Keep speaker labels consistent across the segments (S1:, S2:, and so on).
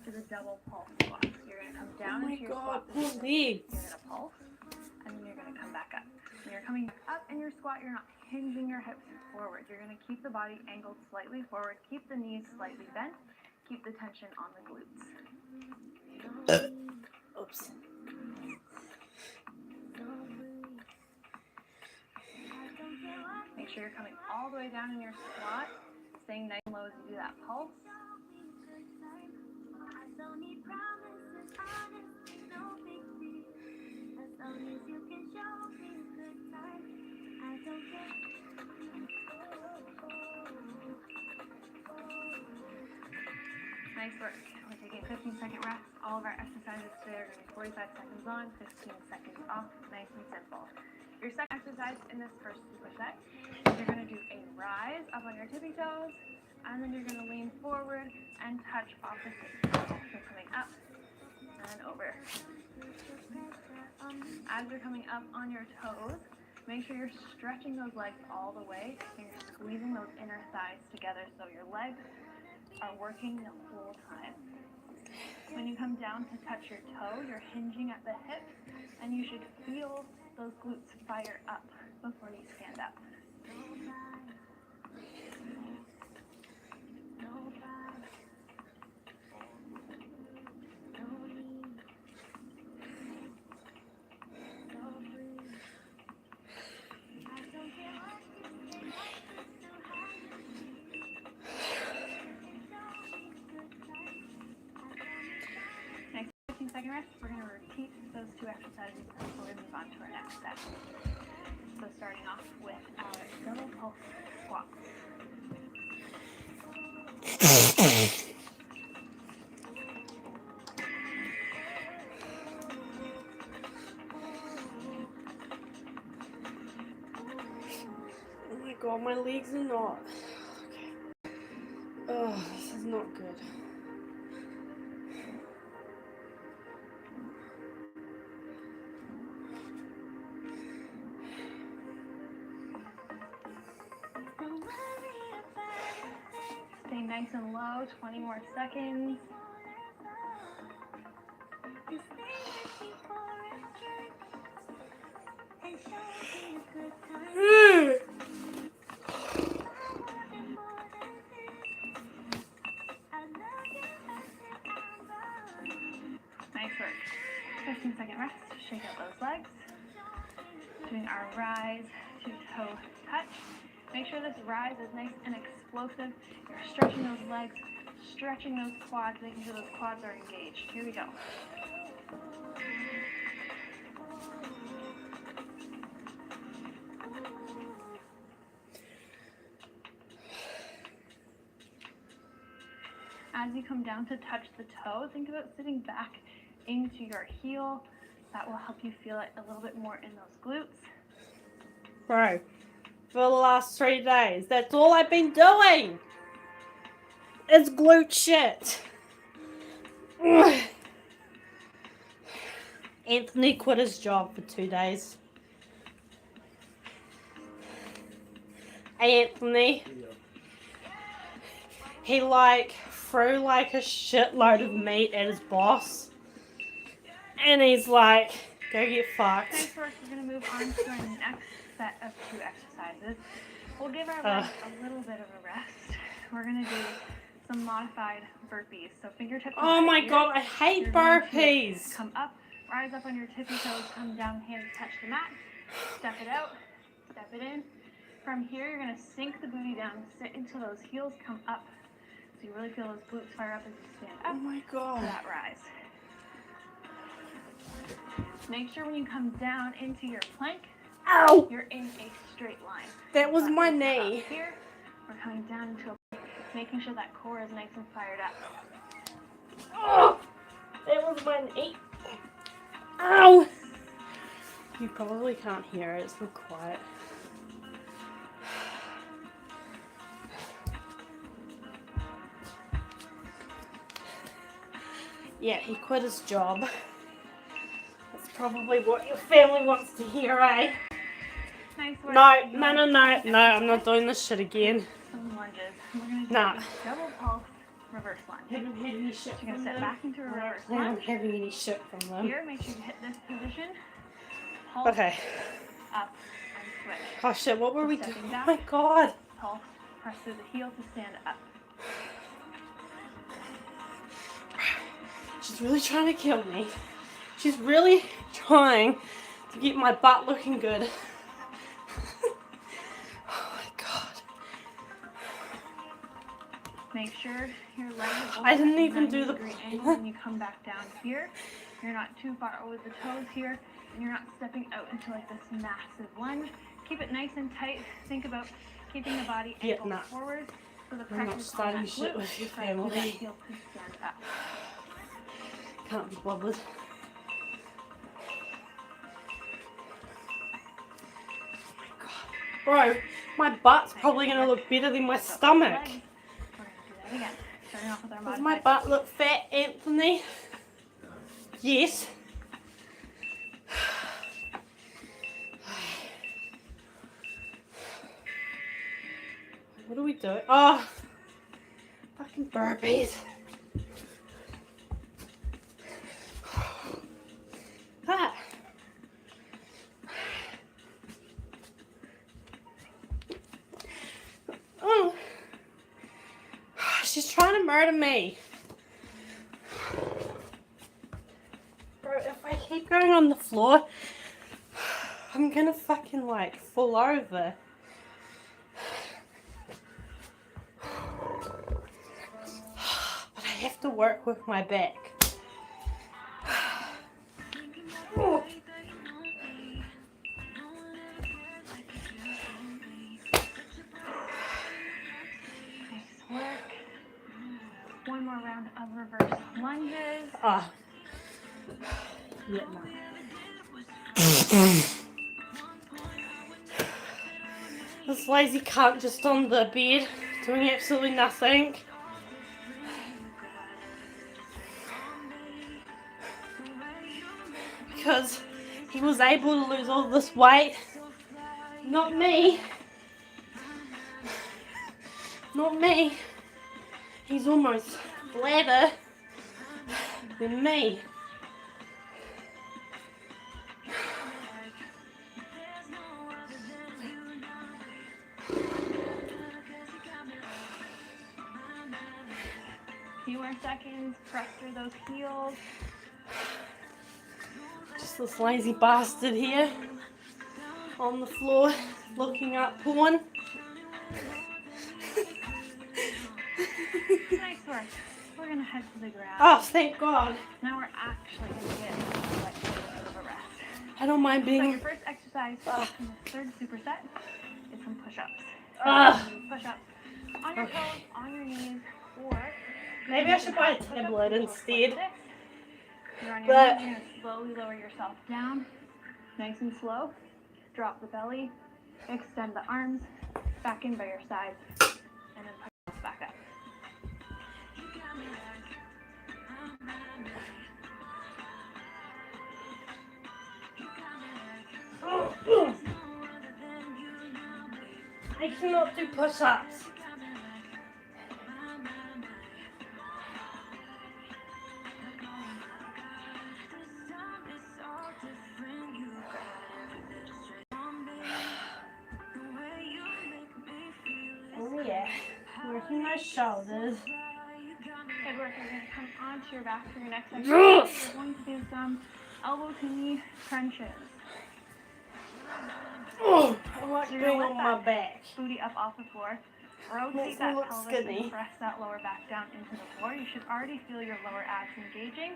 S1: to the double pulse squat. So you're going to come down into your squat position. You're going to pulse, and then you're going to come back up. When you're coming back up in your squat, you're not hinging your hips forward. You're going to keep the body angled slightly forward, keep the knees slightly bent, keep the tension on the glutes.
S2: Oops.
S1: Make sure you're coming all the way down in your squat, staying nice and low as you do that pulse. Nice work. We're taking 15-second rest. All of our exercises today are going to be 45 seconds on, 15 seconds off. Nice and simple. Your second exercise in this first superset is you're going to do a rise up on your tippy toes, and then you're going to lean forward and touch off the tippy toes. So coming up and over. As you're coming up on your toes, make sure you're stretching those legs all the way, and you're squeezing those inner thighs together so your legs are working the whole time. When you come down to touch your toe, you're hinging at the hip, and you should feel those glutes fire up before you stand up. Next 15-second rest, we're going to repeat those two exercises before we move on to our next set. So starting off with our double pulse squats.
S2: Oh my god, my legs are not. Okay. Oh, this is not good.
S1: Stay nice and low, 20 more seconds. Nice work. 15-second rest. Shake out those legs. Doing our rise to toe touch. Make sure this rise is nice and explosive. You're stretching those legs, stretching those quads, making sure those quads are engaged. Here we go. As you come down to touch the toe, think about sitting back into your heel. That will help you feel it a little bit more in those glutes.
S2: Bro, for the last 3 days, that's all I've been doing. It's glute shit. Ugh. Anthony quit his job for 2 days. Hey, Anthony. He threw a shitload of meat at his boss. And he's like, go get fucked.
S1: Nice work. We're going to move on to our next set of 2 exercises. We'll give our legs a little bit of a rest. We're going to do some modified burpees. So fingertips.
S2: Oh my god, I hate burpees.
S1: Come up, rise up on your tippy toes, come down, hands touch the mat. Step it out, step it in. From here, you're going to sink the booty down, sit into those heels, come up. So you really feel those glutes fire up as you stand up.
S2: Oh my god.
S1: For that rise. Make sure when you come down into your plank,
S2: ow,
S1: you're in a straight line.
S2: That was my knee.
S1: Here, we're coming down into a plank, making sure that core is nice and fired up.
S2: Oh, that was my knee. Ow. You probably can't hear it. It's real quiet. Yeah, he quit his job. That's probably what your family wants to hear, eh?
S1: Nice work.
S2: No, I'm not doing this shit again.
S1: Some lunges. We're going to do
S2: Nah.
S1: double pulse reverse lunge.
S2: Haven't had any shit
S1: So you're
S2: from
S1: going to sit
S2: them.
S1: back into a
S2: I
S1: reverse
S2: don't plan on
S1: lunge.
S2: having any shit from them.
S1: Here, make sure you hit this position. Pulse,
S2: Okay.
S1: up, and switch.
S2: Oh shit, what were
S1: So
S2: we doing?
S1: stepping
S2: Oh
S1: back.
S2: my god.
S1: Pulse, press through the heel to stand up.
S2: She's really trying to kill me. She's really trying to get my butt looking good. Oh my god.
S1: Make sure your legs are
S2: I didn't
S1: at a
S2: even do the
S1: 90-degree angle when you come back down here. You're not too far over the toes here, and you're not stepping out into like this massive lunge. Keep it nice and tight. Think about keeping the body angled forward so the
S2: I'm not
S1: pressure's on
S2: starting
S1: that
S2: shit
S1: glute.
S2: with your
S1: Try to keep that
S2: family.
S1: heel to stand up.
S2: Can't be bothered. Oh my god. Bro, my butt's probably gonna look better than my stomach.
S1: We're going to do that again. Starting off with our
S2: Does
S1: modified.
S2: my butt look fat, Anthony? Yes. What do we do? Oh, fucking burpees. That. Oh. She's trying to murder me. Bro, if I keep going on the floor, I'm gonna fucking like fall over. But I have to work with my back. Oh.
S1: Nice work. One more round of reverse lunges.
S2: Ah. Yeah, no. This lazy cunt just on the bed doing absolutely nothing. Because he was able to lose all this weight. Not me. Not me. He's almost flatter than me.
S1: Few more seconds. Press through those heels.
S2: Just this lazy bastard here on the floor looking up porn.
S1: Nice work. We're going to head to the ground.
S2: Oh, thank God.
S1: Now we're actually going to get like a bit of a rest.
S2: I don't mind
S1: So your
S2: being...
S1: first exercise in the third superset is some push-ups. Push-ups on your toes, on your knees, or
S2: Maybe I should buy a tablet instead.
S1: You're on your knees, you're going to slowly lower yourself down, nice and slow. Drop the belly, extend the arms back in by your sides, and then push yourself back up.
S2: I cannot do push-ups. Oh yeah, working my shoulders.
S1: Good work. You're going to come onto your back for your next exercise.
S2: Yes.
S1: We're going to do some elbow to knee crunches.
S2: Oh, I like
S1: You're
S2: being
S1: gonna
S2: on
S1: let
S2: my
S1: that
S2: back.
S1: Booty up off the floor. Rotate
S2: Makes me
S1: that
S2: look
S1: pelvis
S2: skinny.
S1: and press that lower back down into the floor. You should already feel your lower abs engaging.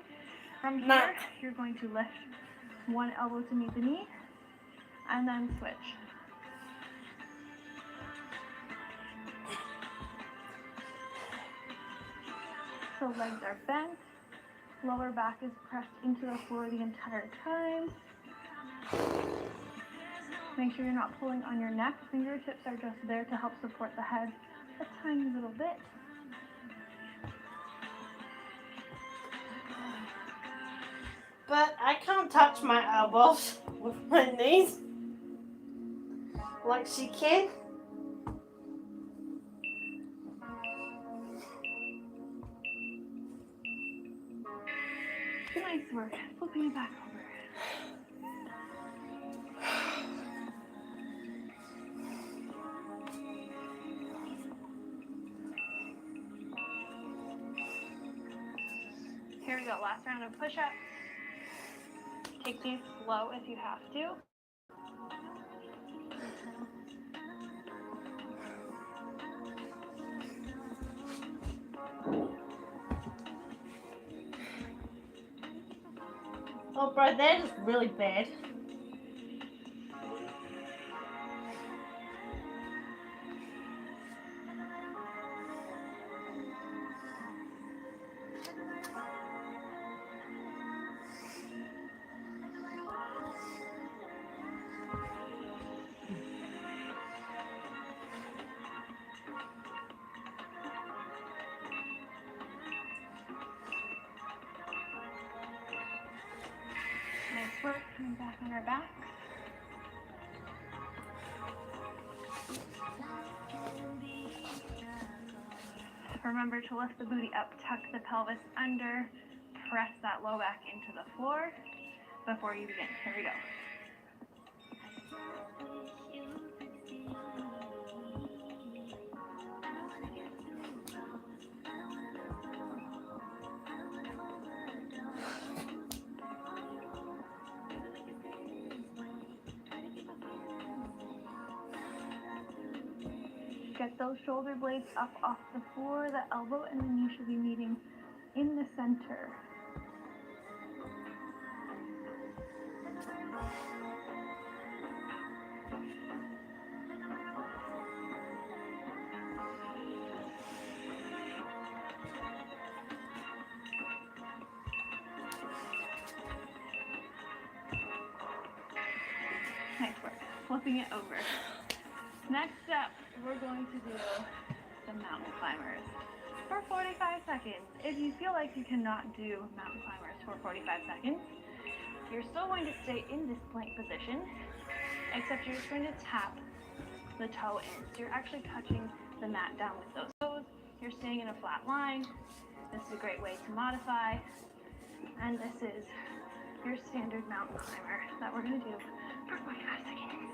S1: From here,
S2: Nah.
S1: you're going to lift one elbow to meet the knee, and then switch. So legs are bent, lower back is pressed into the floor the entire time. Make sure you're not pulling on your neck. Fingertips are just there to help support the head a tiny little bit.
S2: But I can't touch my elbows with my knees like she can.
S1: Nice work. Flipping it back over. Here we go. Last round of push-ups. Take these slow if you have to.
S2: Oh, bro, that is really bad.
S1: Nice work. Coming back on our back. Remember to lift the booty up, tuck the pelvis under, press that low back into the floor before you begin. Here we go. Get those shoulder blades up off the floor, the elbow and the knee should be meeting in the center. Nice work. Flipping it over. Next up, we're going to do the mountain climbers for 45 seconds. If you feel like you cannot do mountain climbers for 45 seconds, you're still going to stay in this plank position, except you're just going to tap the toe in. So you're actually touching the mat down with those toes. You're staying in a flat line. This is a great way to modify. And this is your standard mountain climber that we're going to do for 45 seconds.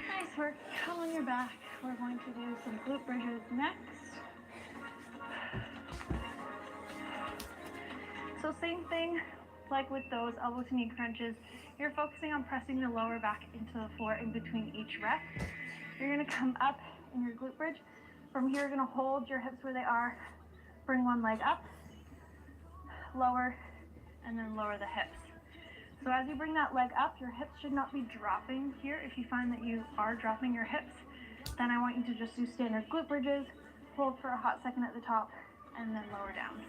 S1: Nice work. Come on your back. We're going to do some glute bridges next. So same thing like with those elbow to knee crunches. You're focusing on pressing the lower back into the floor in between each rep. You're going to come up in your glute bridge. From here, you're going to hold your hips where they are. Bring one leg up, lower, and then lower the hips. So as you bring that leg up, your hips should not be dropping here. If you find that you are dropping your hips, then I want you to just do standard glute bridges, hold for a hot second at the top, and then lower down.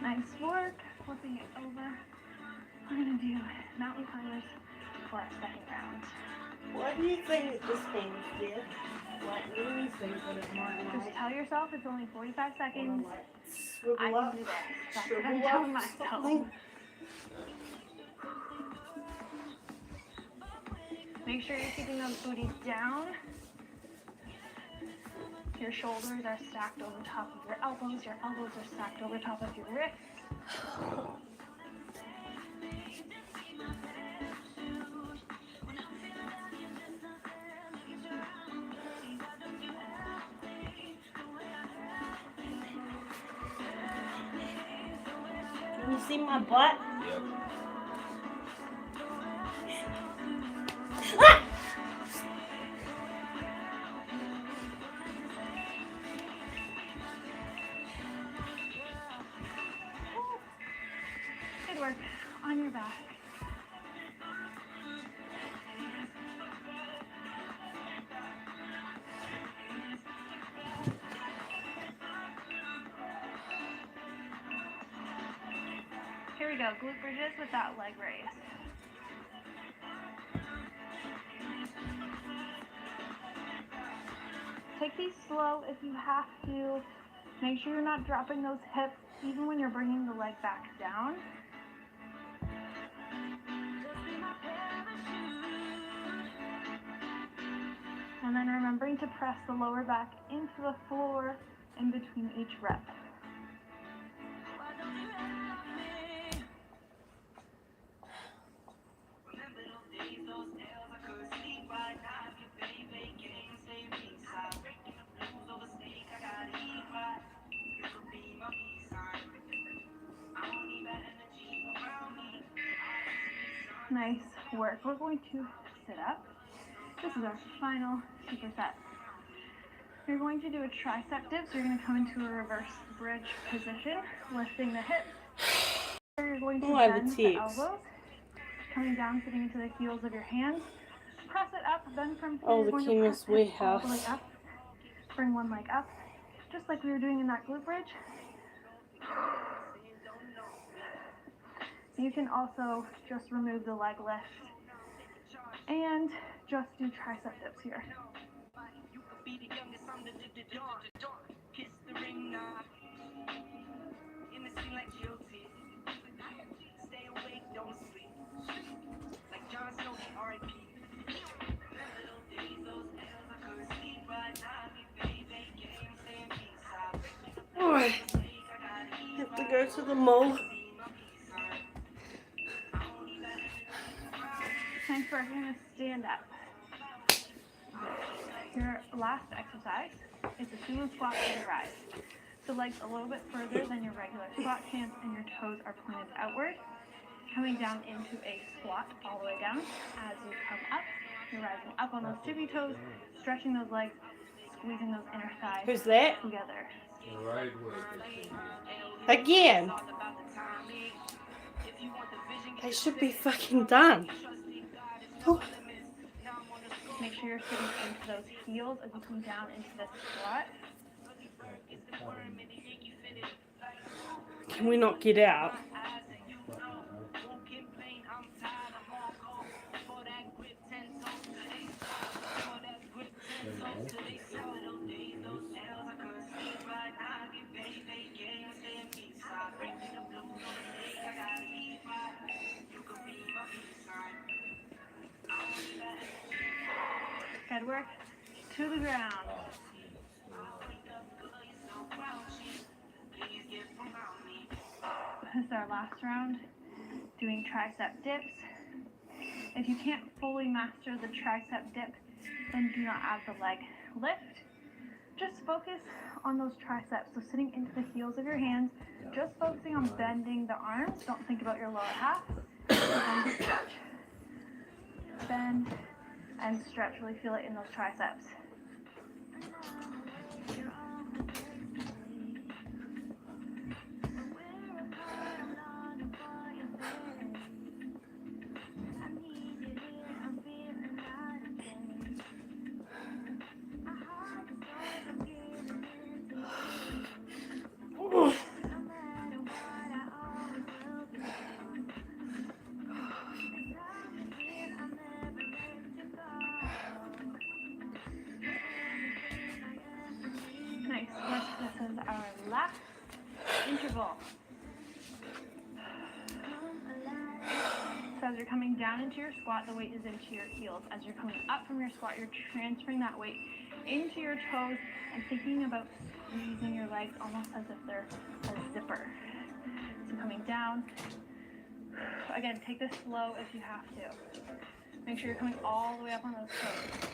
S1: Nice work. Flipping it over. We're going to do mountain climbers for our second round.
S2: What do you think this means, dear? What do you think that it might
S1: Just
S2: like?
S1: tell yourself it's only 45 seconds.
S2: Swivel
S1: I
S2: up,
S1: can do this. That's what
S2: shrivel
S1: I'm
S2: up,
S1: telling myself.
S2: something.
S1: Make sure you're keeping those booties down. Your shoulders are stacked over top of your elbows. Your elbows are stacked over top of your wrists.
S2: Can you see my butt?
S3: Yep.
S2: Ah!
S1: work on your back. Here we go, glute bridges with that leg raise. Take these slow if you have to. Make sure you're not dropping those hips even when you're bringing the leg back down. And then remembering to press the lower back into the floor in between each rep. Nice work. We're going to sit up. This is our final superset. You're going to do a tricep dip, so you're going to come into a reverse bridge position, lifting the hips. You're going to bend the elbows, coming down, sitting into the heels of your hands. Press it up, then from here you're going to press it all the way up. Bring one leg up, just like we were doing in that glute bridge. You can also just remove the leg lift and just do tricep dips here.
S2: Oh, I have to go to the mall.
S1: Nice work. You're going to stand up. Your last exercise is a sumo squat and rise. So legs a little bit further than your regular squat stance and your toes are pointed outward. Coming down into a squat all the way down. As you come up, you're rising up on those tippy toes, stretching those legs, squeezing those inner thighs together.
S2: Again. They should be fucking done. Oh.
S1: Make sure you're sitting into those heels as you come down into this squat.
S2: Can we not get out?
S1: Good work. To the ground. This is our last round, doing tricep dips. If you can't fully master the tricep dip, then do not add the leg lift. Just focus on those triceps. So sitting into the heels of your hands, just focusing on bending the arms. Don't think about your lower half. And stretch. Bend and stretch. Really feel it in those triceps. Nice work. This is our last interval. So as you're coming down into your squat, the weight is into your heels. As you're coming up from your squat, you're transferring that weight into your toes and thinking about squeezing your legs almost as if they're a zipper. So coming down. Again, take this slow if you have to. Make sure you're coming all the way up on those toes.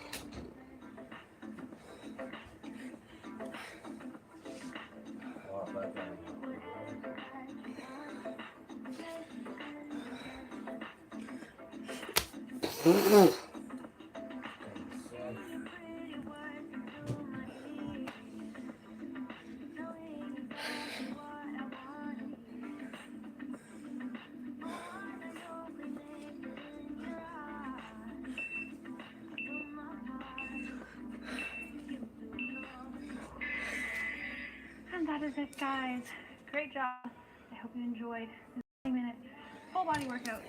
S1: And that is it, guys. Great job. I hope you enjoyed this 20-minute full body workout.